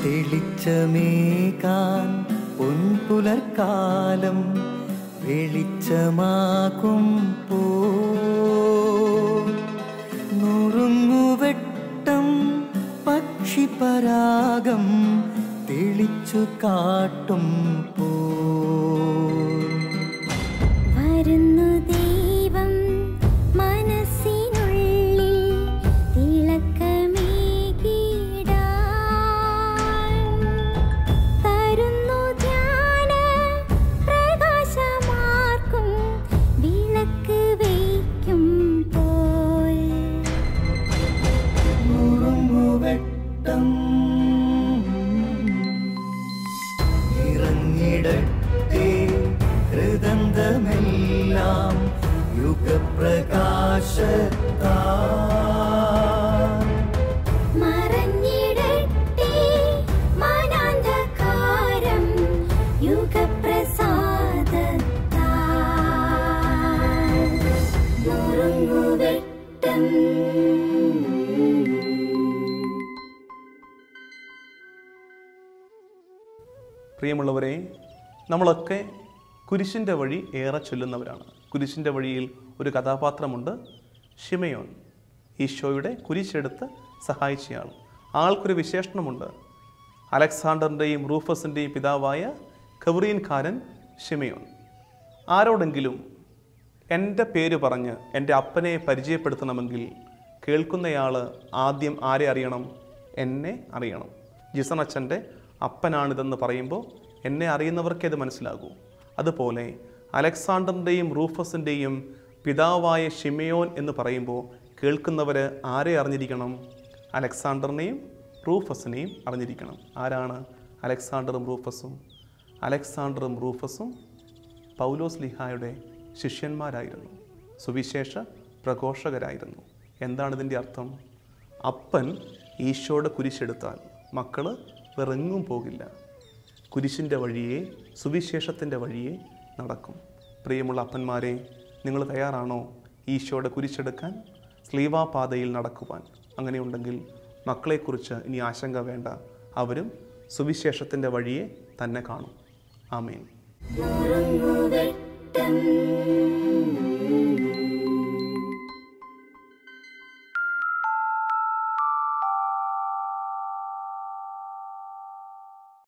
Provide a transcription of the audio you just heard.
തെളിച്ചമേകാൻ പൊൻപുലർക്കാലം വെളിച്ചമാകുമ്പോ നുറുങ്ങുവെട്ടം പക്ഷിപരാഗം തെളിച്ചു കാട്ടുമ്പോ വരുന്നു ദൈവം മനസ്സിനുള്ളിൽ തിളക്കമേകിടാൻ തരുന്നു ധ്യാന പ്രകാശമാർക്കും വിളക്ക് വയ്ക്കുമ്പോൾ നുറുങ്ങുവെട്ടം ഇറങ്ങിടട്ടെ ഹൃദന്തമെല്ലാം യുഗപ്രകാശത്താൽ മറഞ്ഞിടട്ടെ മനാന്ധകാരം യുഗപ്രസാദത്താൽ നുറുങ്ങുവെട്ടം. പ്രിയമുള്ളവരെ, നമ്മളൊക്കെ കുരിശിൻ്റെ വഴി ഏറെ ചൊല്ലുന്നവരാണ്. കുരിശിൻ്റെ വഴിയിൽ ഒരു കഥാപാത്രമുണ്ട്, ശിമയോൻ. ഈശോയുടെ കുരിശെടുത്ത് സഹായിച്ചയാൾ. ആൾക്കൊരു വിശേഷണമുണ്ട്. അലക്സാണ്ടറിൻ്റെയും റൂഫസിൻ്റെയും പിതാവായ ഖവറീൻകാരൻ ശിമയോൻ. ആരോടെങ്കിലും എൻ്റെ പേര് പറഞ്ഞ് എൻ്റെ അപ്പനെ പരിചയപ്പെടുത്തണമെങ്കിൽ കേൾക്കുന്നയാൾ ആദ്യം ആരെ അറിയണം? എന്നെ അറിയണം. ജിസൺ അച്ഛൻ്റെ അപ്പനാണിതെന്ന് പറയുമ്പോൾ എന്നെ അറിയുന്നവർക്കേ അത് മനസ്സിലാകൂ. അതുപോലെ അലക്സാണ്ടറിൻ്റെയും റൂഫസിൻ്റെയും പിതാവായ ശിമയോൻ എന്ന് പറയുമ്പോൾ കേൾക്കുന്നവർ ആരെ അറിഞ്ഞിരിക്കണം? അലക്സാണ്ടറിനെയും റൂഫസിനെയും അറിഞ്ഞിരിക്കണം. ആരാണ് അലക്സാണ്ടറും റൂഫസും? അലക്സാണ്ടറും റൂഫസും പൗലോസ് ലീഹായുടെ ശിഷ്യന്മാരായിരുന്നു, സുവിശേഷ പ്രഘോഷകരായിരുന്നു. എന്താണ് ഇതിൻ്റെ അർത്ഥം? അപ്പൻ ഈശോയുടെ കുരിശെടുത്താൽ മക്കൾ വെറെങ്ങും പോകില്ല. കുരിശിൻ്റെ വഴിയെ, സുവിശേഷത്തിൻ്റെ വഴിയെ നടക്കും. പ്രിയമുള്ള അപ്പന്മാരെ, നിങ്ങൾ തയ്യാറാണോ ഈശോയുടെ കുരിശെടുക്കാൻ, സ്ലീവാപാതയിൽ നടക്കുവാൻ? അങ്ങനെയുണ്ടെങ്കിൽ മക്കളെക്കുറിച്ച് ഇനി ആശങ്ക വേണ്ട. അവരും സുവിശേഷത്തിൻ്റെ വഴിയെ തന്നെ കാണും. ആമേൻ.